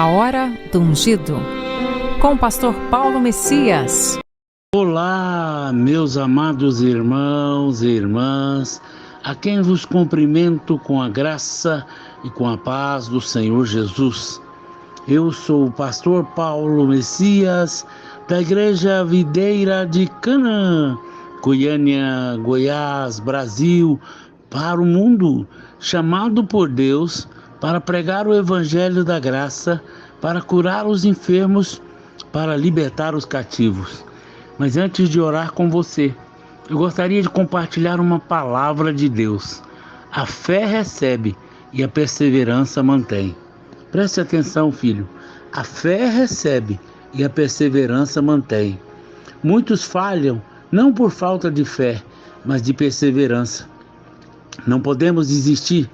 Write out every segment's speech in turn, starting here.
A Hora do Ungido, com o pastor Paulo Messias. Olá, meus amados irmãos e irmãs, a quem vos cumprimento com a graça e com a paz do Senhor Jesus. Eu sou o pastor Paulo Messias, da Igreja Videira de Canaã, Goiânia, Goiás, Brasil, para o mundo, chamado por Deus para pregar o Evangelho da graça, para curar os enfermos, para libertar os cativos. Mas antes de orar com você, eu gostaria de compartilhar uma palavra de Deus. A fé recebe e a perseverança mantém. Preste atenção, filho. A fé recebe e a perseverança mantém. Muitos falham não por falta de fé, mas de perseverança. Não podemos desistir.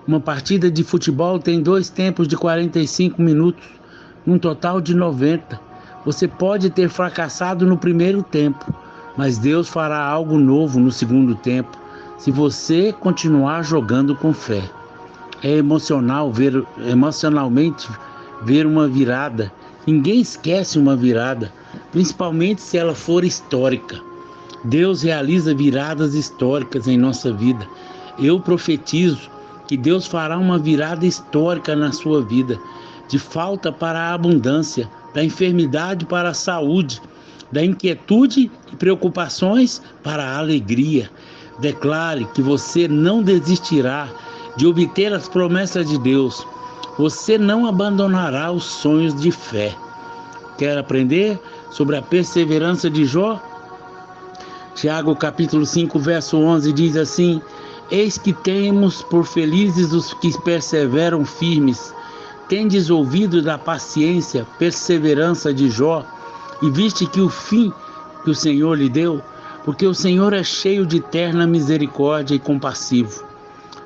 Uma partida de futebol tem 2 tempos de 45 minutos, num total de 90. Você pode ter fracassado no primeiro tempo, mas Deus fará algo novo no segundo tempo, se você continuar jogando com fé. É emocionalmente ver uma virada. Ninguém esquece uma virada, principalmente se ela for histórica. Deus realiza viradas históricas em nossa vida. Eu profetizo que Deus fará uma virada histórica na sua vida, de falta para a abundância, da enfermidade para a saúde, da inquietude e preocupações para a alegria. Declare que você não desistirá de obter as promessas de Deus. Você não abandonará os sonhos de fé. Quer aprender sobre a perseverança de Jó? Tiago capítulo 5, verso 11 diz assim: eis que temos por felizes os que perseveram firmes. Tendes ouvido da paciência, perseverança de Jó, e viste que o fim que o Senhor lhe deu, porque o Senhor é cheio de terna misericórdia e compassivo.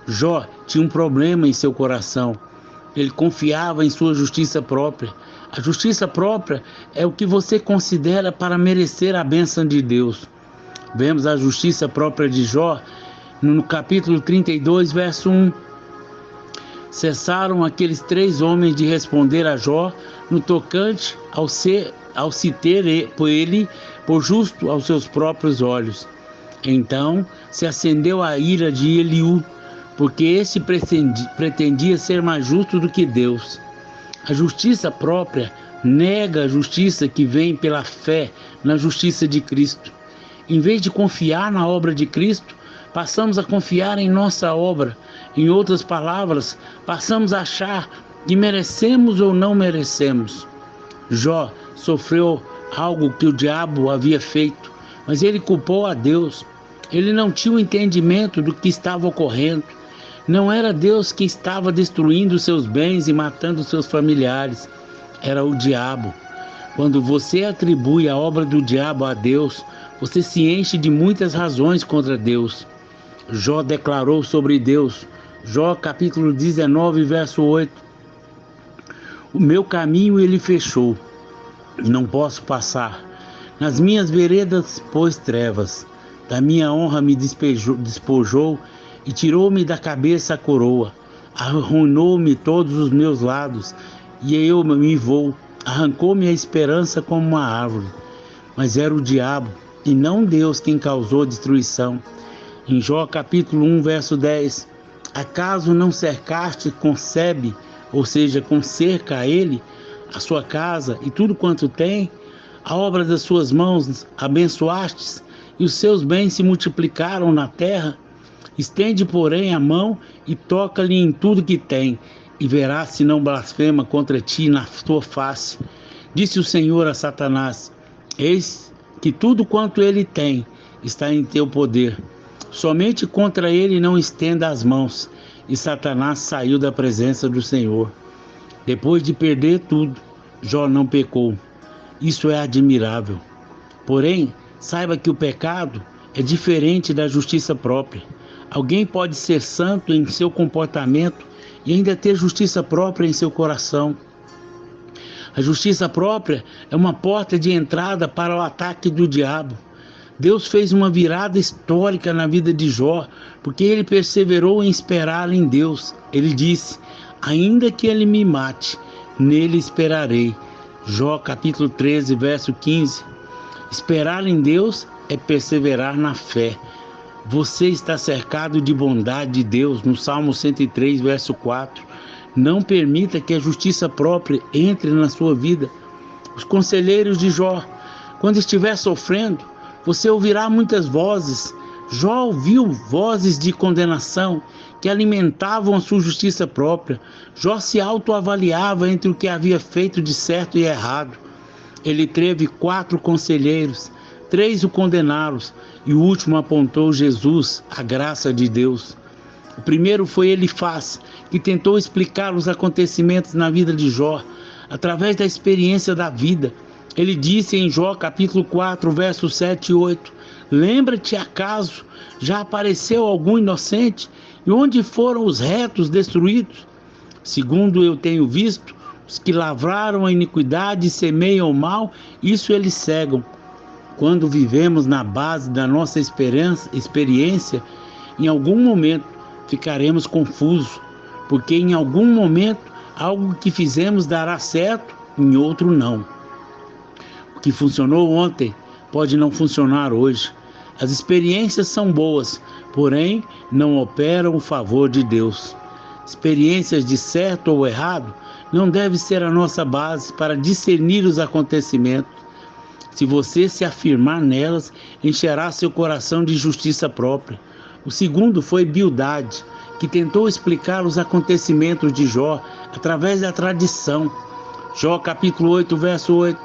Jó tinha um problema em seu coração. Ele confiava em sua justiça própria. A justiça própria é o que você considera para merecer a bênção de Deus. Vemos a justiça própria de Jó no capítulo 32, verso 1. Cessaram aqueles 3 homens de responder a Jó no tocante ao se ter por ele por justo aos seus próprios olhos. Então se acendeu a ira de Eliú, porque esse pretendia ser mais justo do que Deus. A justiça própria nega a justiça que vem pela fé na justiça de Cristo. Em vez de confiar na obra de Cristo, passamos a confiar em nossa obra. Em outras palavras, passamos a achar que merecemos ou não merecemos. Jó sofreu algo que o diabo havia feito, mas ele culpou a Deus. Ele não tinha o entendimento do que estava ocorrendo. Não era Deus que estava destruindo seus bens e matando seus familiares. Era o diabo. Quando você atribui a obra do diabo a Deus, você se enche de muitas razões contra Deus. Jó declarou sobre Deus, Jó capítulo 19, verso 8: o meu caminho ele fechou, e não posso passar. Nas minhas veredas pôs trevas, da minha honra me despojou, e tirou-me da cabeça a coroa. Arruinou-me todos os meus lados, e eu me vou. Arrancou-me a esperança como uma árvore. Mas era o diabo, e não Deus, quem causou a destruição. Em Jó capítulo 1, verso 10, acaso não cercaste com sebe, ou seja, com cerca a ele, a sua casa e tudo quanto tem? A obra das suas mãos abençoastes, e os seus bens se multiplicaram na terra? Estende, porém, a mão e toca-lhe em tudo que tem, e verás se não blasfema contra ti na tua face. Disse o Senhor a Satanás: eis que tudo quanto ele tem está em teu poder. Somente contra ele não estenda as mãos. E Satanás saiu da presença do Senhor. Depois de perder tudo, Jó não pecou. Isso é admirável. Porém, saiba que o pecado é diferente da justiça própria. Alguém pode ser santo em seu comportamento e ainda ter justiça própria em seu coração. A justiça própria é uma porta de entrada para o ataque do diabo. Deus fez uma virada histórica na vida de Jó, porque ele perseverou em esperar em Deus. Ele disse: ainda que ele me mate, nele esperarei. Jó capítulo 13, verso 15. Esperar em Deus é perseverar na fé. Você está cercado de bondade de Deus, no Salmo 103, verso 4. Não permita que a justiça própria entre na sua vida. Os conselheiros de Jó, quando estiver sofrendo, você ouvirá muitas vozes. Jó ouviu vozes de condenação que alimentavam a sua justiça própria. Jó se autoavaliava entre o que havia feito de certo e errado. Ele teve 4 conselheiros, 3 o condenaram e o último apontou Jesus, a graça de Deus. O primeiro foi Elifaz, que tentou explicar os acontecimentos na vida de Jó, através da experiência da vida. Ele disse em Jó capítulo 4, versos 7 e 8, lembra-te acaso, já apareceu algum inocente? E onde foram os retos destruídos? Segundo eu tenho visto, os que lavraram a iniquidade e semeiam o mal, isso eles cegam. Quando vivemos na base da nossa experiência, em algum momento ficaremos confusos, porque em algum momento algo que fizemos dará certo, em outro não. O que funcionou ontem pode não funcionar hoje. As experiências são boas, porém não operam o favor de Deus. Experiências de certo ou errado não devem ser a nossa base para discernir os acontecimentos. Se você se afirmar nelas, encherá seu coração de justiça própria. O segundo foi Bildade, que tentou explicar os acontecimentos de Jó através da tradição. Jó capítulo 8, verso 8.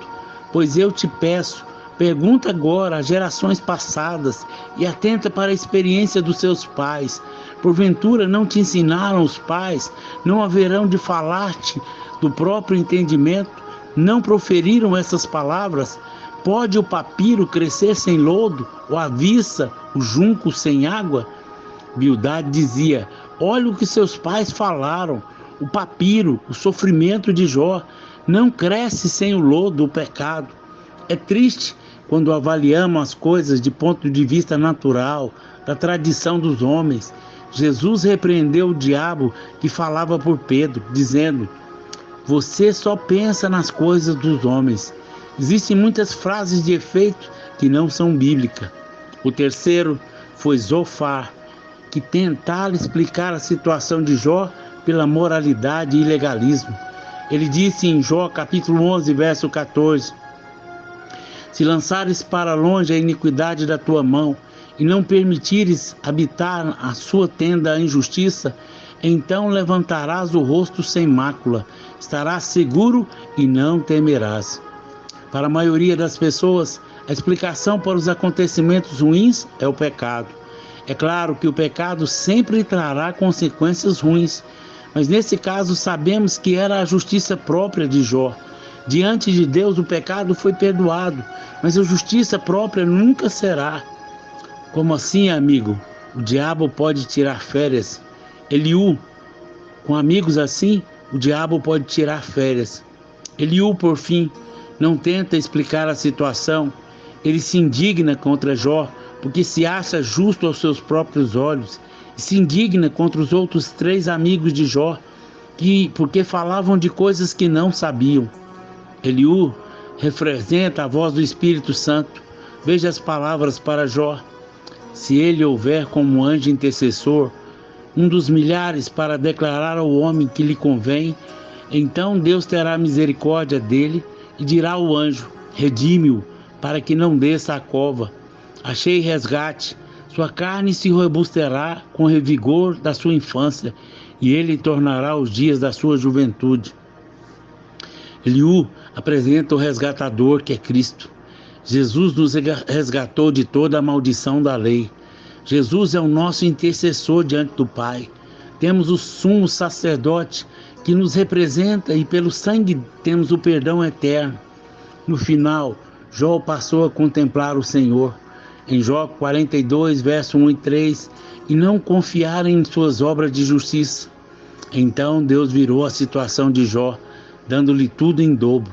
Pois eu te peço, pergunta agora às gerações passadas e atenta para a experiência dos seus pais. Porventura não te ensinaram os pais, não haverão de falar-te do próprio entendimento? Não proferiram essas palavras? Pode o papiro crescer sem lodo, ou a viça, o junco sem água? Bildade dizia, olha o que seus pais falaram, o papiro, o sofrimento de Jó, não cresce sem o lodo, o pecado. É triste quando avaliamos as coisas de ponto de vista natural, da tradição dos homens. Jesus repreendeu o diabo que falava por Pedro, dizendo, você só pensa nas coisas dos homens. Existem muitas frases de efeito que não são bíblicas. O terceiro foi Zofar, que tentara explicar a situação de Jó pela moralidade e legalismo. Ele disse em Jó capítulo 11, verso 14, se lançares para longe a iniquidade da tua mão e não permitires habitar a sua tenda a injustiça, então levantarás o rosto sem mácula, estarás seguro e não temerás. Para a maioria das pessoas, a explicação para os acontecimentos ruins é o pecado. É claro que o pecado sempre trará consequências ruins, mas nesse caso sabemos que era a justiça própria de Jó. Diante de Deus o pecado foi perdoado, mas a justiça própria nunca será. Como assim, amigo? O diabo pode tirar férias. Eliú, com amigos assim, o diabo pode tirar férias. Eliú, por fim, não tenta explicar a situação. Ele se indigna contra Jó, porque se acha justo aos seus próprios olhos. E se indigna contra os outros 3 amigos de Jó, porque falavam de coisas que não sabiam. Eliú representa a voz do Espírito Santo. Veja as palavras para Jó. Se ele houver como anjo intercessor, um dos milhares para declarar ao homem que lhe convém, então Deus terá misericórdia dele e dirá ao anjo, redime-o, para que não desça à cova. Achei resgate, sua carne se robusterá com o vigor da sua infância, e ele tornará os dias da sua juventude. Eliú apresenta o resgatador que é Cristo. Jesus nos resgatou de toda a maldição da lei. Jesus é o nosso intercessor diante do Pai. Temos o sumo sacerdote que nos representa e pelo sangue temos o perdão eterno. No final, Jó passou a contemplar o Senhor. Em Jó 42, verso 1 e 3, e não confiar em suas obras de justiça. Então Deus virou a situação de Jó, dando-lhe tudo em dobro.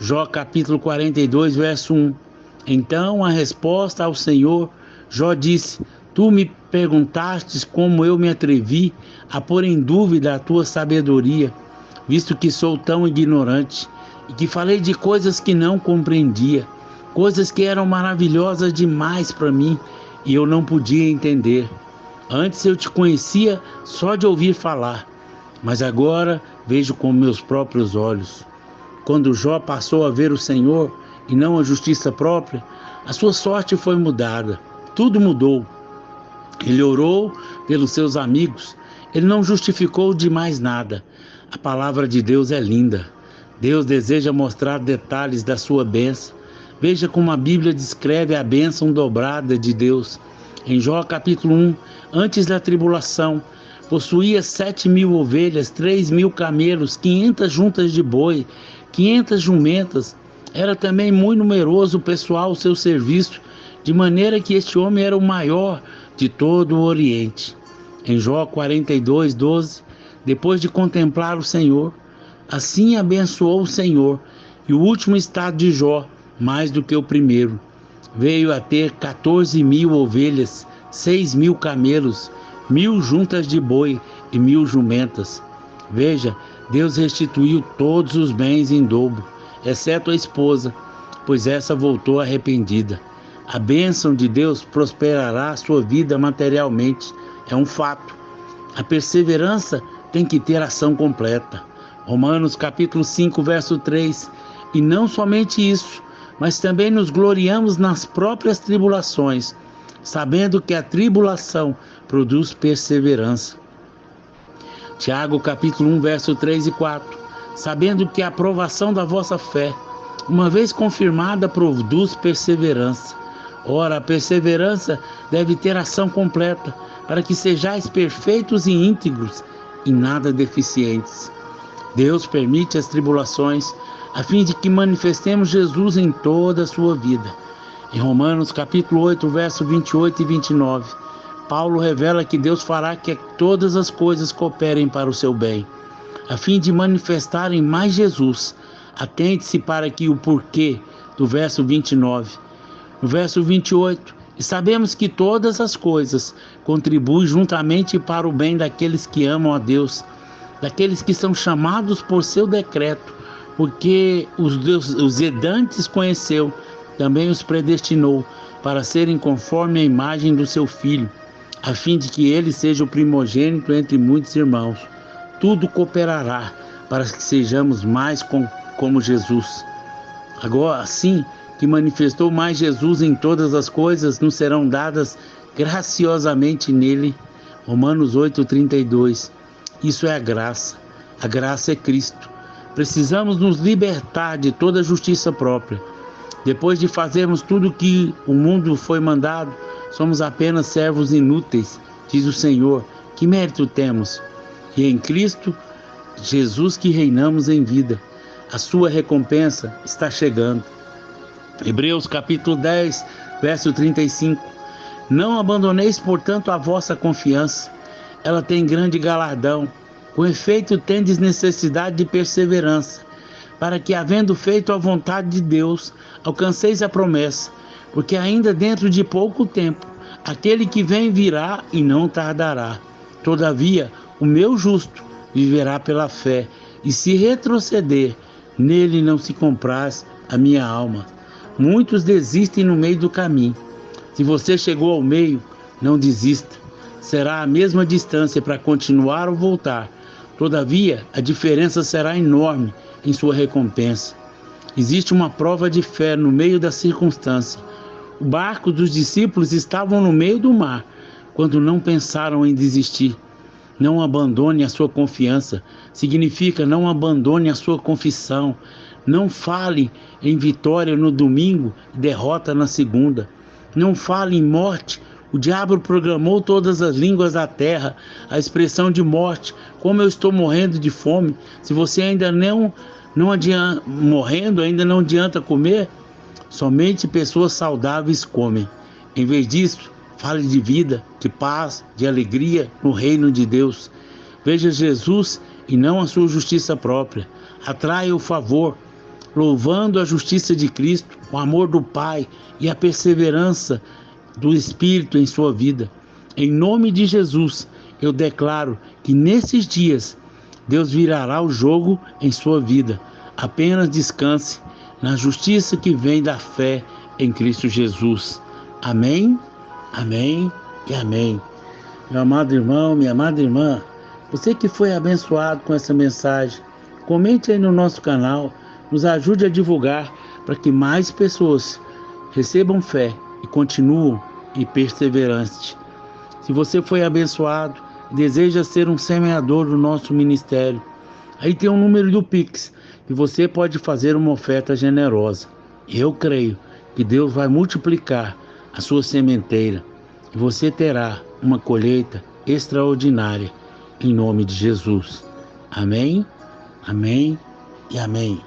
Jó capítulo 42, verso 1. Então a resposta ao Senhor, Jó disse, tu me perguntastes como eu me atrevi a pôr em dúvida a tua sabedoria. visto que sou tão ignorante e que falei de coisas que não compreendia, coisas que eram maravilhosas demais para mim e eu não podia entender. Antes eu te conhecia só de ouvir falar, mas agora vejo com meus próprios olhos. Quando Jó passou a ver o Senhor e não a justiça própria, a sua sorte foi mudada. Tudo mudou. Ele orou pelos seus amigos. Ele não justificou de mais nada. A palavra de Deus é linda. Deus deseja mostrar detalhes da sua bênção. Veja como a Bíblia descreve a bênção dobrada de Deus. Em Jó capítulo 1, antes da tribulação, possuía 7.000 ovelhas, 3.000 camelos, 500 juntas de boi, 500 jumentas. Era também muito numeroso o pessoal ao seu serviço, de maneira que este homem era o maior de todo o Oriente. Em Jó 42:12, depois de contemplar o Senhor, assim abençoou o Senhor, e o último estado de Jó, mais do que o primeiro, veio a ter 14.000 ovelhas, 6.000 camelos, 1.000 juntas de boi e 1.000 jumentas. Veja, Deus restituiu todos os bens em dobro, exceto a esposa, pois essa voltou arrependida. A bênção de Deus prosperará a sua vida materialmente, é um fato. A perseverança tem que ter ação completa. Romanos capítulo 5, verso 3. E não somente isso, mas também nos gloriamos nas próprias tribulações, sabendo que a tribulação produz perseverança. Tiago capítulo 1, verso 3 e 4. Sabendo que a aprovação da vossa fé, uma vez confirmada, produz perseverança. Ora, a perseverança deve ter ação completa, para que sejais perfeitos e íntegros, e nada deficientes. Deus permite as tribulações, a fim de que manifestemos Jesus em toda a sua vida. Em Romanos capítulo 8, verso 28 e 29, Paulo revela que Deus fará que todas as coisas cooperem para o seu bem, a fim de manifestarem mais Jesus. Atente-se para que o porquê do verso 29. No verso 28, e sabemos que todas as coisas contribuem juntamente para o bem daqueles que amam a Deus, daqueles que são chamados por seu decreto, porque os antes conheceu, também os predestinou para serem conforme a imagem do seu Filho, a fim de que ele seja o primogênito entre muitos irmãos. Tudo cooperará para que sejamos mais como Jesus. Agora, assim que manifestou mais Jesus em todas as coisas, nos serão dadas graciosamente nele. Romanos 8:32. Isso é a graça. A graça é Cristo. Precisamos nos libertar de toda justiça própria. Depois de fazermos tudo o que o mundo foi mandado, somos apenas servos inúteis, diz o Senhor. Que mérito temos? E em Cristo Jesus que reinamos em vida. A sua recompensa está chegando. Hebreus capítulo 10, verso 35. Não abandoneis, portanto, a vossa confiança. Ela tem grande galardão. Com efeito, tendes necessidade de perseverança, para que, havendo feito a vontade de Deus, alcanceis a promessa. Porque ainda dentro de pouco tempo, aquele que vem virá e não tardará. Todavia, o meu justo viverá pela fé, e se retroceder, nele não se compraz a minha alma. Muitos desistem no meio do caminho. Se você chegou ao meio, não desista. Será a mesma distância para continuar ou voltar. Todavia, a diferença será enorme em sua recompensa. Existe uma prova de fé no meio da circunstância. O barco dos discípulos estavam no meio do mar, quando não pensaram em desistir. Não abandone a sua confiança. Significa não abandone a sua confissão. Não fale em vitória no domingo e derrota na segunda. Não fale em morte. O diabo programou todas as línguas da terra, a expressão de morte. Como eu estou morrendo de fome. Se você ainda não adianta, morrendo, ainda não adianta comer, somente pessoas saudáveis comem. Em vez disso, fale de vida, de paz, de alegria no reino de Deus. Veja Jesus e não a sua justiça própria. Atraia o favor, louvando a justiça de Cristo, o amor do Pai e a perseverança do Espírito em sua vida. Em nome de Jesus, eu declaro que nesses dias Deus virará o jogo em sua vida. Apenas descanse na justiça que vem da fé em Cristo Jesus. Amém, amém e amém. Meu amado irmão, minha amada irmã, você que foi abençoado com essa mensagem, comente aí no nosso canal, nos ajude a divulgar para que mais pessoas recebam fé e continuem e perseverantes. Se você foi abençoado e deseja ser um semeador do nosso ministério, aí tem um número do Pix e você pode fazer uma oferta generosa. Eu creio que Deus vai multiplicar a sua sementeira e você terá uma colheita extraordinária em nome de Jesus. Amém, amém e amém.